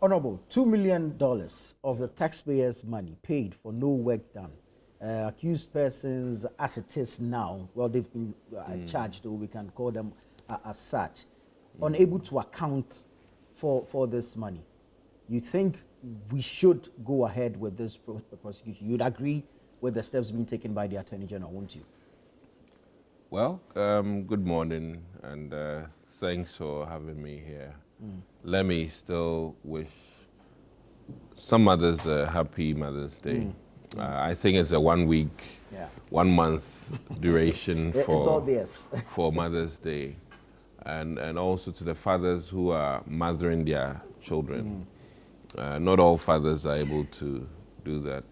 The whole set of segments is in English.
Honorable, $2 million of the taxpayers' money paid for no work done. Accused persons, as it is now, well, they've been charged, or we can call them as such, unable to account for this money. You think we should go ahead with this prosecution? You'd agree with the steps being taken by the Attorney General, won't you? Well, good morning, and thanks for having me here. Let me still wish some mothers a happy Mother's Day. I think it's a 1 week, 1 month duration for Mother's Day. And also to the fathers who are mothering their children. Not all fathers are able to do that,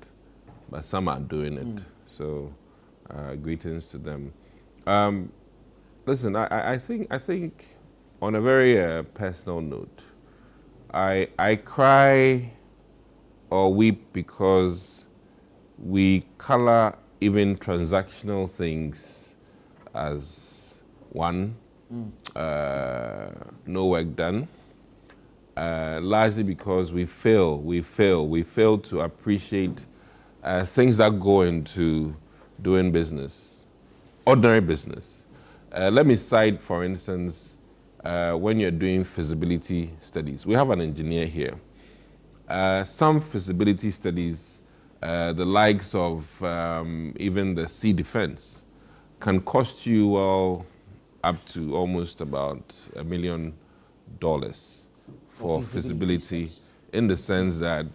but some are doing it. So greetings to them. Listen, I think on a very personal note, I cry or weep because we color even transactional things as one, no work done, largely because we fail to appreciate things that go into doing business, ordinary business. Let me cite, for instance, when you're doing feasibility studies. We have an engineer here. Some feasibility studies, the likes of even the sea defense, can cost you, well, up to almost about $1 million for feasibility, in the sense that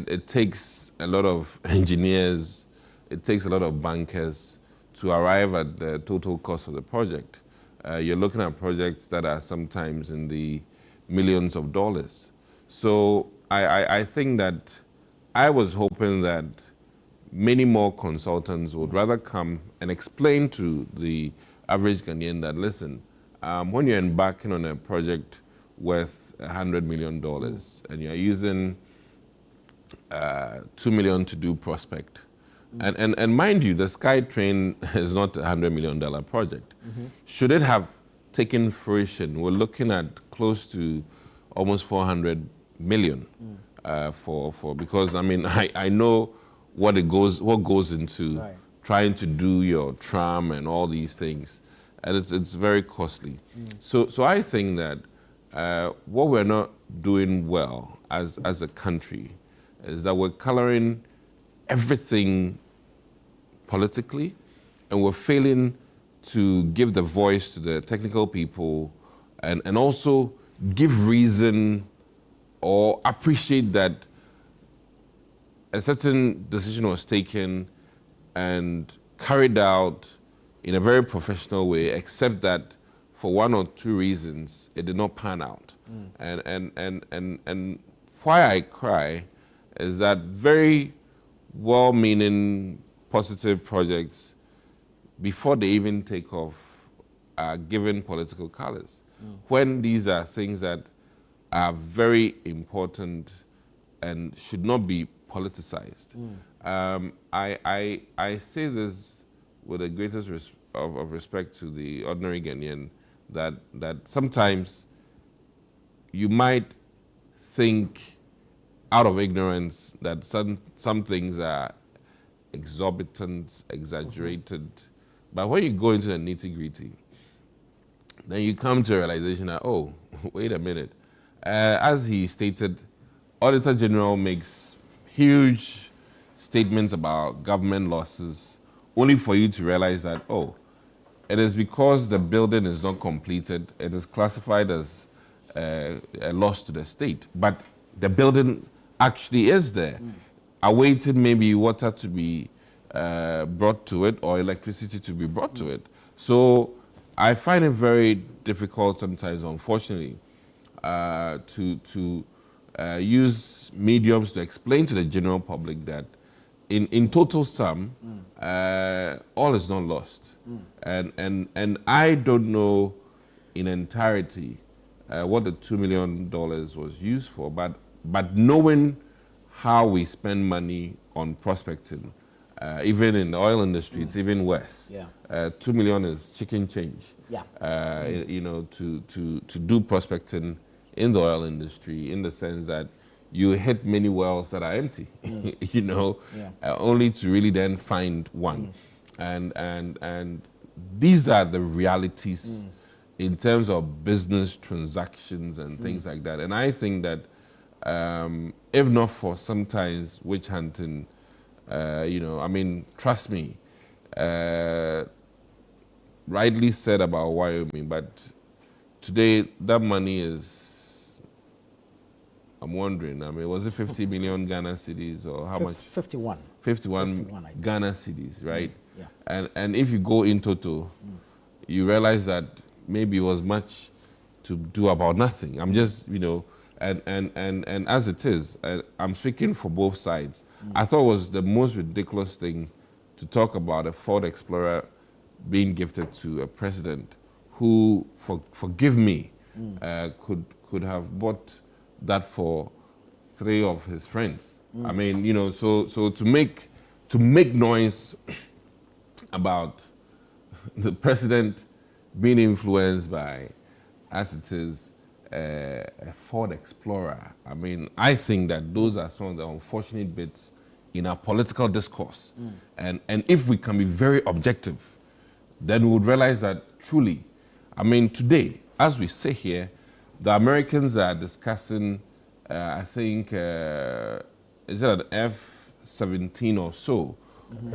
it takes a lot of engineers, it takes a lot of bankers to arrive at the total cost of the project. You're looking at projects that are sometimes in the millions of dollars. So I think that I was hoping that many more consultants would rather come and explain to the average Ghanaian that, listen, when you're embarking on a project worth $100 million and you're using $2 million to do prospect, and mind you, the SkyTrain is not a $100 million project. Should it have taken fruition, we're looking at close to almost 400 million because I mean I know what goes into trying to do your tram and all these things, and it's very costly. So I think that what we're not doing well as a country is that we're coloring everything politically, and we're failing to give the voice to the technical people and also give reason or appreciate that a certain decision was taken and carried out in a very professional way, except that for one or two reasons it did not pan out. And why I cry is that very well-meaning positive projects, before they even take off, are given political colors. When these are things that are very important and should not be politicized. I say this with the greatest of respect to the ordinary Ghanaian, that sometimes you might think out of ignorance that some things are exorbitant, exaggerated, but when you go into the nitty-gritty, then you come to a realization that, oh, wait a minute. As he stated, Auditor General makes huge statements about government losses, only for you to realize that, oh, it is because the building is not completed, it is classified as a loss to the state. But the building actually is there, awaiting maybe water to be brought to it or electricity to be brought to it. So I find it very difficult sometimes, unfortunately, to use mediums to explain to the general public that in total sum, all is not lost. And I don't know in entirety what the $2 million was used for, but knowing how we spend money on prospecting, even in the oil industry, it's even worse. $2 million is chicken change. You know, to do prospecting in the oil industry, in the sense that you hit many wells that are empty, you know, only to really then find one. And these are the realities in terms of business transactions and things like that. And I think that if not for sometimes witch hunting, you know, I mean, trust me, rightly said about Wyoming, but today that money is, I'm wondering, I mean, was it 50 million Ghana cedis or how much? 51. 51 I think. Ghana cedis, right? Yeah. And if you go in total, you realize that maybe it was much to do about nothing. I'm just, you know, and as it is, I'm speaking for both sides. I thought it was the most ridiculous thing to talk about a Ford Explorer being gifted to a president who, forgive me, could have bought that for 3 of his friends. I mean, you know, so to make noise about the president being influenced by, as it is, a Ford Explorer. I mean, I think that those are some of the unfortunate bits in our political discourse. And if we can be very objective, then we would realize that truly, I mean, today, as we sit here, the Americans are discussing, I think, is it an F-17 or so?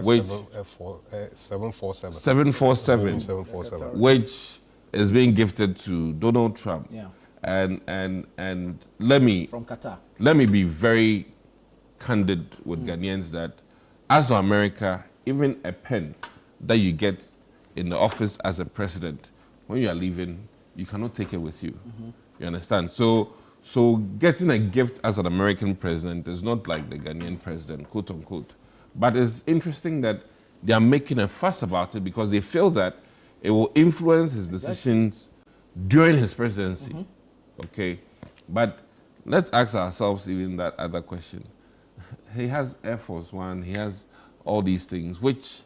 Which, 747. 747, which is being gifted to Donald Trump. Yeah. And let me From Qatar. Let me be very candid with Ghanaians that as for America, even a pen that you get in the office as a president, when you are leaving, you cannot take it with you. You understand? So getting a gift as an American president is not like the Ghanaian president, quote unquote. But it's interesting that they are making a fuss about it because they feel that it will influence his decisions during his presidency. Okay? But let's ask ourselves even that other question. He has Air Force One, he has all these things, which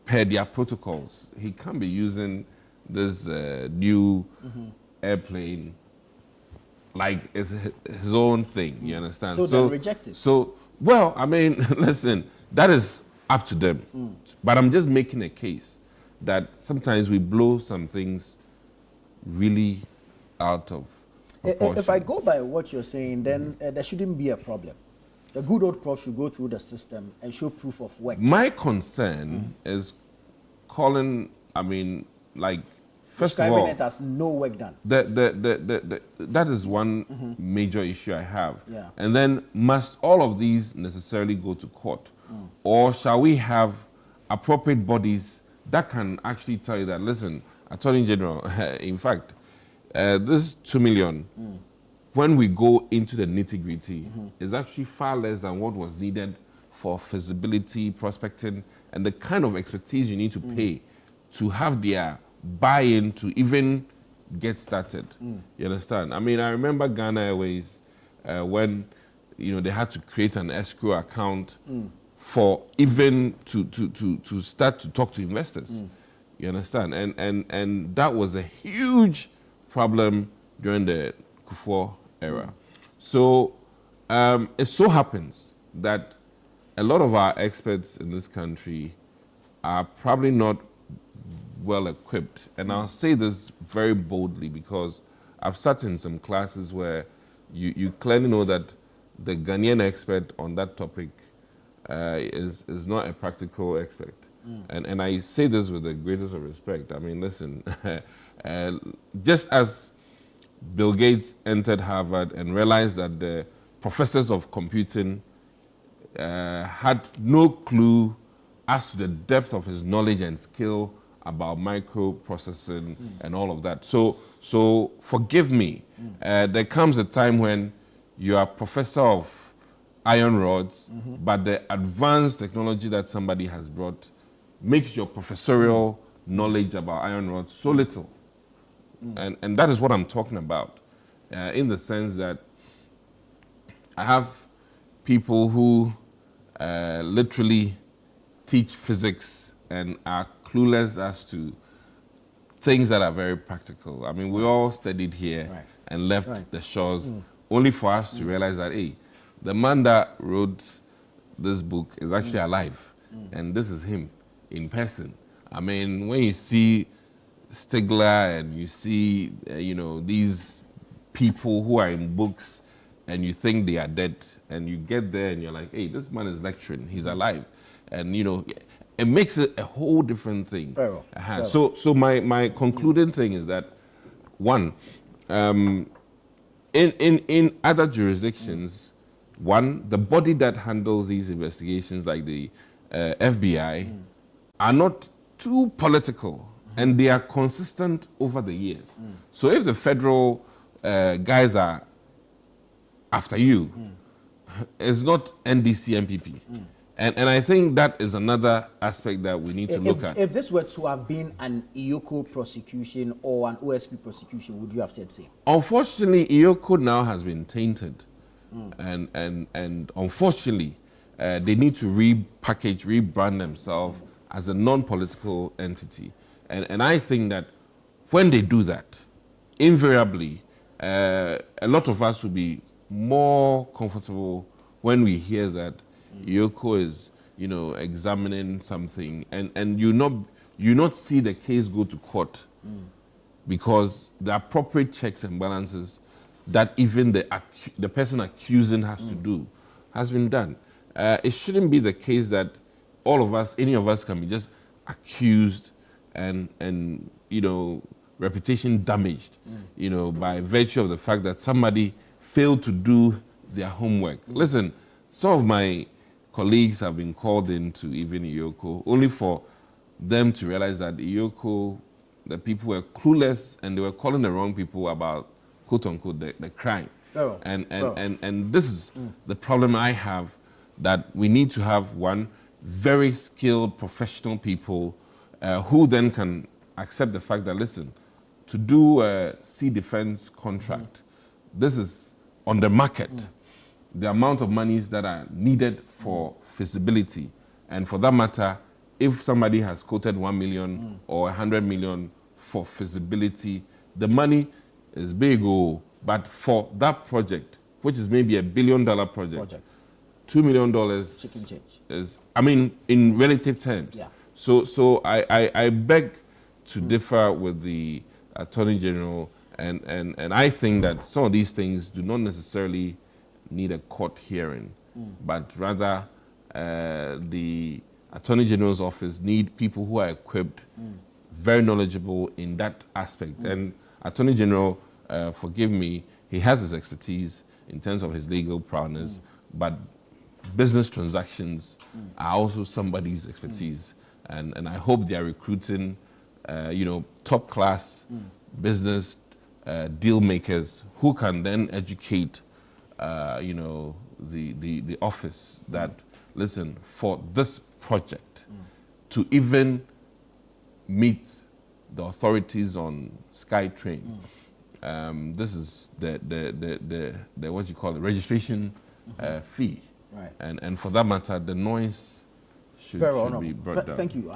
per their protocols, he can't be using this new airplane like it's his own thing, you understand? So they're rejected. So, well, I mean, listen, that is up to them. But I'm just making a case that sometimes we blow some things really out of proportion. If I go by what you're saying, then there shouldn't be a problem. The good old prof should go through the system and show proof of work. My concern is calling, I mean, like, first of all, it as no work done. that is one major issue I have. Yeah. And then must all of these necessarily go to court? Or shall we have appropriate bodies that can actually tell you that, listen, Attorney General, in fact, this 2 million, when we go into the nitty-gritty, is actually far less than what was needed for feasibility, prospecting, and the kind of expertise you need to pay to have their buy-in to even get started. You understand? I mean, I remember Ghana Airways when they had to create an escrow account for even to start to talk to investors. You understand? And that was a huge problem during the Kufuor era. So it so happens that a lot of our experts in this country are probably not well equipped. And I'll say this very boldly because I've sat in some classes where you clearly know that the Ghanaian expert on that topic is not a practical expert. And I say this with the greatest of respect. I mean, listen, just as Bill Gates entered Harvard and realized that the professors of computing had no clue as to the depth of his knowledge and skill about microprocessing and all of that. So forgive me. There comes a time when you are professor of iron rods, but the advanced technology that somebody has brought makes your professorial knowledge about iron rods so little. And that is what I'm talking about, in the sense that I have people who literally teach physics and are clueless as to things that are very practical. I mean, we all studied here Right. and left Right. the shores only for us to realize that, hey, the man that wrote this book is actually alive, and this is him in person. I mean, when you see Stigler and you see, these people who are in books and you think they are dead, and you get there and you're like, hey, this man is lecturing, he's alive. And, it makes it a whole different thing. Very well. Very So my concluding thing is that, one, in other jurisdictions, one, the body that handles these investigations, like the FBI, are not too political, and they are consistent over the years. So if the federal guys are after you, it's not NDC MPP. And I think that is another aspect that we need to look at. If this were to have been an Iyoko prosecution or an OSP prosecution, would you have said same? Unfortunately, Iyoko now has been tainted. And unfortunately, they need to repackage, rebrand themselves as a non-political entity. And I think that when they do that, invariably, a lot of us will be more comfortable when we hear that Iyoko is, examining something, and you not see the case go to court because the appropriate checks and balances that even the person accusing has to do has been done. It shouldn't be the case that all of us, any of us, can be just accused and reputation damaged, by virtue of the fact that somebody failed to do their homework. Listen, some of my colleagues have been called into even Iyoko, only for them to realize that Iyoko, the people were clueless and they were calling the wrong people about, quote unquote, the crime. Oh. And this is the problem I have, that we need to have, one, very skilled professional people who then can accept the fact that, listen, to do a sea defense contract, this is on the market. The amount of monies that are needed for feasibility. And for that matter, if somebody has quoted 1 million or 100 million for feasibility, the money is big, but for that project, which is maybe $1 billion project, $2 million chicken change is, I mean, in relative terms. Yeah. So I beg to differ with the Attorney General, and I think that some of these things do not necessarily need a court hearing, but rather the Attorney General's office need people who are equipped, very knowledgeable in that aspect. And Attorney General, forgive me, he has his expertise in terms of his legal prowess, but business transactions are also somebody's expertise. And I hope they are recruiting, top class business deal makers who can then educate the office that, listen, for this project to even meet the authorities on SkyTrain, this is the what you call it, registration fee. Right. And for that matter, the noise should be brought down. Thank you.